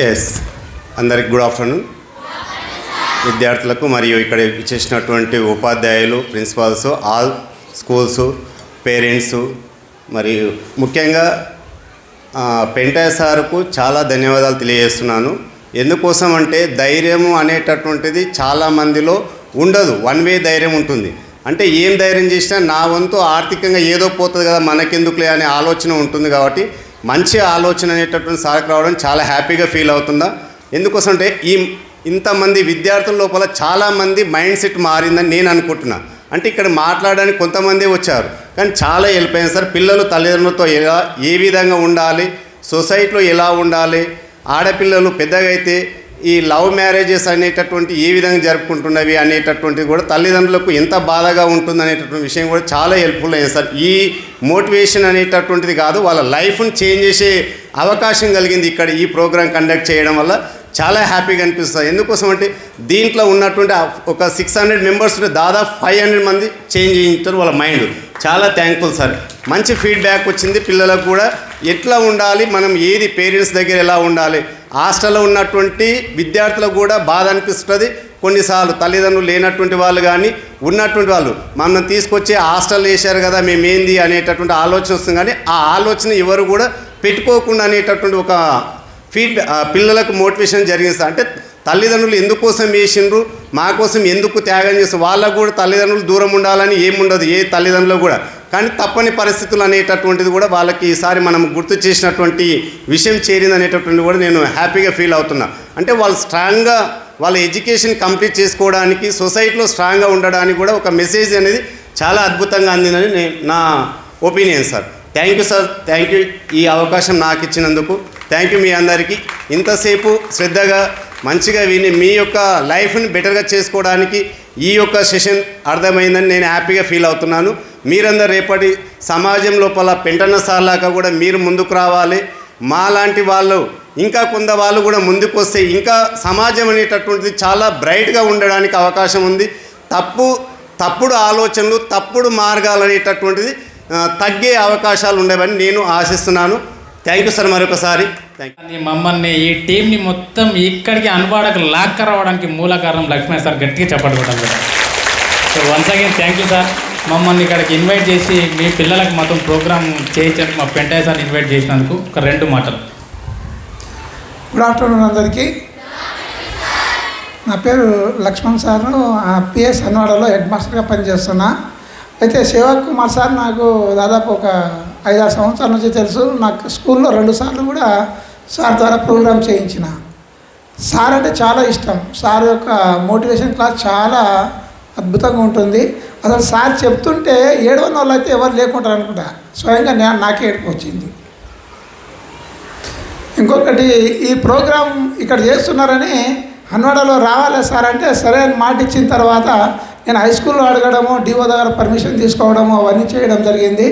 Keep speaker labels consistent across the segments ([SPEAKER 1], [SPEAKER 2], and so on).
[SPEAKER 1] Yes, అందరికి good afternoon. విద్యార్థులకు మరియు ఇక్కడ చేసినటువంటి ఉపాధ్యాయులు, ప్రిన్సిపాల్స్, ఆల్ స్కూల్స్, పేరెంట్స్ మరియు ముఖ్యంగా పెంటయ్య సార్కు చాలా ధన్యవాదాలు తెలియజేస్తున్నాను. ఎందుకోసం అంటే ధైర్యము అనేటటువంటిది చాలామందిలో ఉండదు. వన్ వే ధైర్యం ఉంటుంది. అంటే ఏం ధైర్యం చేసినా నా వంతు ఆర్థికంగా ఏదో పోతుంది కదా మనకెందుకులే అనే ఆలోచన ఉంటుంది. కాబట్టి మంచి ఆలోచన అనేటటువంటి సార్కి రావడం చాలా హ్యాపీగా ఫీల్ అవుతుందా. ఎందుకోసం అంటే ఇంతమంది విద్యార్థుల లోపల చాలామంది మైండ్ సెట్ మారిందని నేను అనుకుంటున్నా. అంటే ఇక్కడ మాట్లాడడానికి కొంతమంది వచ్చారు, కానీ చాలా హెల్ప్ అయింది సార్. పిల్లలు తల్లిదండ్రులతో ఏ విధంగా ఉండాలి, సొసైటీలో ఎలా ఉండాలి, ఆడపిల్లలు పెద్దగా అయితే ఈ లవ్ మ్యారేజెస్ అనేటటువంటి ఏ విధంగా జరుపుకుంటున్నవి అనేటటువంటిది కూడా తల్లిదండ్రులకు ఎంత బాధగా ఉంటుంది అనేటటువంటి విషయం కూడా చాలా హెల్ప్ఫుల్ అయింది సార్. ఈ మోటివేషన్ అనేటటువంటిది కాదు, వాళ్ళ లైఫ్ని చేంజ్ చేసే అవకాశం కలిగింది ఇక్కడ ఈ ప్రోగ్రాం కండక్ట్ చేయడం వల్ల. చాలా హ్యాపీగా అనిపిస్తుంది. ఎందుకోసం అంటే దీంట్లో ఉన్నటువంటి ఒక 600 మెంబర్స్ దాదాపు 500 మంది చేంజ్ చేయించారు వాళ్ళ మైండ్. చాలా థ్యాంక్ఫుల్ సార్. మంచి ఫీడ్బ్యాక్ వచ్చింది. పిల్లలకు కూడా ఎట్లా ఉండాలి, మనం ఏది పేరెంట్స్ దగ్గర ఎలా ఉండాలి, హాస్టల్లో ఉన్నటువంటి విద్యార్థులకు కూడా బాధ అనిపిస్తుంది. కొన్నిసార్లు తల్లిదండ్రులు లేనటువంటి వాళ్ళు కానీ ఉన్నటువంటి వాళ్ళు మమ్మల్ని తీసుకొచ్చి హాస్టల్ వేశారు కదా మేమేంది అనేటటువంటి ఆలోచన వస్తుంది. కానీ ఆ ఆలోచన ఎవరు కూడా పెట్టుకోకుండా అనేటటువంటి ఒక పిల్లలకు మోటివేషన్ జరిగింది. అంటే తల్లిదండ్రులు ఎందుకోసం వేసిండ్రు, మా కోసం ఎందుకు త్యాగం చేస్తారు, వాళ్ళకు కూడా తల్లిదండ్రులు దూరం ఉండాలని ఏముండదు ఏ తల్లిదండ్రులు కూడా. కానీ తప్పని పరిస్థితులు అనేటటువంటిది కూడా వాళ్ళకి ఈసారి మనం గుర్తు చేసినటువంటి విషయం చేరింది అనేటటువంటి కూడా నేను హ్యాపీగా ఫీల్ అవుతున్నా. అంటే వాళ్ళు స్ట్రాంగ్గా వాళ్ళ ఎడ్యుకేషన్ కంప్లీట్ చేసుకోవడానికి, సొసైటీలో స్ట్రాంగ్గా ఉండడానికి కూడా ఒక మెసేజ్ అనేది చాలా అద్భుతంగా అందిందని నా opinion sir. Thank you sir, thank you ఈ అవకాశం నాకు ఇచ్చినందుకు. థ్యాంక్ యూ మీ అందరికీ. ఇంతసేపు శ్రద్ధగా మంచిగా విని మీ యొక్క లైఫ్ని బెటర్గా చేసుకోవడానికి ఈ యొక్క సెషన్ అర్థమైందని నేను హ్యాపీగా ఫీల్ అవుతున్నాను. మీరందరూ రేపటి సమాజం లోపల పెంటన్న సార్లాగా కూడా మీరు ముందుకు రావాలి. మాలాంటి వాళ్ళు ఇంకా కొంత వాళ్ళు కూడా ముందుకు వస్తే ఇంకా సమాజం అనేటటువంటిది చాలా బ్రైట్గా ఉండడానికి అవకాశం ఉంది. తప్పుడు ఆలోచనలు, తప్పుడు మార్గాలు అనేటటువంటిది తగ్గే అవకాశాలు ఉండవని నేను ఆశిస్తున్నాను. థ్యాంక్ యూ సార్ మరొకసారి.
[SPEAKER 2] మమ్మల్ని ఈ టీంని మొత్తం ఇక్కడికి అనువాడకు లాక్కరావడానికి మూల కారణం లక్ష్మణ్ సార్. గట్టిగా చెప్పడం కదా. So once again thank you sir. మమ్మల్ని ఇక్కడికి ఇన్వైట్ చేసి మీ పిల్లలకు మొత్తం ప్రోగ్రామ్ చేయించడానికి మా పెంటయ్య సార్ ఇన్వైట్ చేసినందుకు ఒక 2 మాటలు.
[SPEAKER 3] గుడ్ ఆఫ్టర్నూన్ అందరికీ. నా పేరు లక్ష్మణ్ సార్. పిఎస్ అన్వాడలో హెడ్ మాస్టర్గా పనిచేస్తున్నా. అయితే సేవక్ కుమార్ సార్ నాకు దాదాపు ఒక 5-6 సంవత్సరాల నుంచి తెలుసు. నాకు స్కూల్లో 2 సార్లు కూడా సార్ ద్వారా ప్రోగ్రామ్ చేయించిన. సార్ అంటే చాలా ఇష్టం. సార్ యొక్క మోటివేషన్ క్లాస్ చాలా అద్భుతంగా ఉంటుంది. అసలు సార్ చెప్తుంటే ఏడవని వాళ్ళు అయితే ఎవరు లేకుంటారు అనుకుంటా. స్వయంగా నాకే ఏడుపు వచ్చింది. ఇంకొకటి, ఈ ప్రోగ్రాం ఇక్కడ చేస్తున్నారని హన్వాడలో రావాలి సార్ అంటే సరే అని మాట ఇచ్చిన తర్వాత నేను హై స్కూల్లో అడగడము, డిఓ దగ్గర పర్మిషన్ తీసుకోవడము అవన్నీ చేయడం జరిగింది.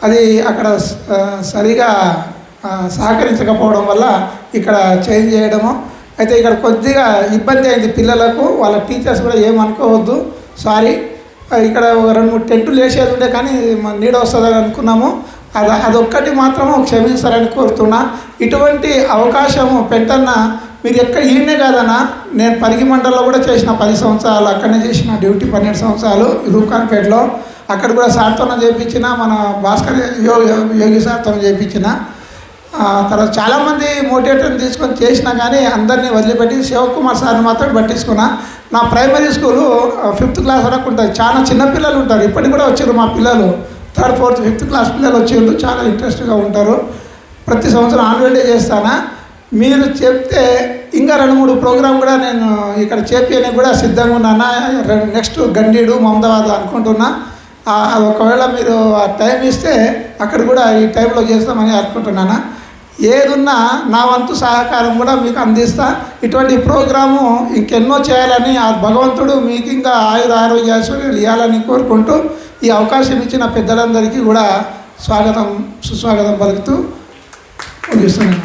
[SPEAKER 3] అది అక్కడ సరిగా సహకరించకపోవడం వల్ల ఇక్కడ చేంజ్ చేయడము. అయితే ఇక్కడ కొద్దిగా ఇబ్బంది అయింది పిల్లలకు. వాళ్ళ టీచర్స్ కూడా ఏమనుకోవద్దు, సారీ. ఇక్కడ ఒక 2-3 టెంట్లు వేసేది ఉండే కానీ నీడ వస్తుందని అనుకున్నాము. అదొక్కటి మాత్రము క్షమిస్తారని కోరుతున్నా. ఇటువంటి అవకాశము పెంటన్న మీరు ఎక్కడ ఈయనే కాదన్నా, నేను పరిగి మండలంలో కూడా చేసిన 10 సంవత్సరాలు, అక్కడనే చేసిన డ్యూటీ 12 సంవత్సరాలు రూప్ఖాన్పేటలో. అక్కడ కూడా సార్తోనే చేయించిన, మన భాస్కర్ యోగి సార్తో చేయించిన. తర్వాత చాలామంది మోటివేటర్ని తీసుకొని చేసినా కానీ అందరినీ వదిలిపెట్టి శివకుమార్ సార్ని మాత్రం పట్టించుకున్నా. నా ప్రైమరీ స్కూలు 5th క్లాస్ వరకు ఉంటుంది. చాలా చిన్నపిల్లలు ఉంటారు. ఇప్పటికి కూడా వచ్చారు మా పిల్లలు. 3rd, 4th, 5th క్లాస్ పిల్లలు వచ్చారు. చాలా ఇంట్రెస్ట్గా ఉంటారు. ప్రతి సంవత్సరం ఆన్యువల్ డే చేస్తానా. మీరు చెప్తే ఇంకా 2-3 ప్రోగ్రాం కూడా నేను ఇక్కడ చేపియడానికి కూడా సిద్ధంగా ఉన్నాను. నెక్స్ట్ గండీడు, మమదాబాద్ అనుకుంటున్నా. ఒకవేళ మీరు ఆ టైం ఇస్తే అక్కడ కూడా ఈ టైంలో చేస్తామని అనుకుంటున్నాను. ఏదున్నా నా వంతు సహకారం కూడా మీకు అందిస్తా. ఇటువంటి ప్రోగ్రాము ఇంకెన్నో చేయాలని ఆ భగవంతుడు మీకు ఇంకా ఆరోగ్య ఐశ్వర్యాలు ఇవ్వాలని కోరుకుంటూ ఈ అవకాశం ఇచ్చిన పెద్దలందరికీ కూడా సుస్వాగతం పలుకుతూ ముగిస్తున్నాను.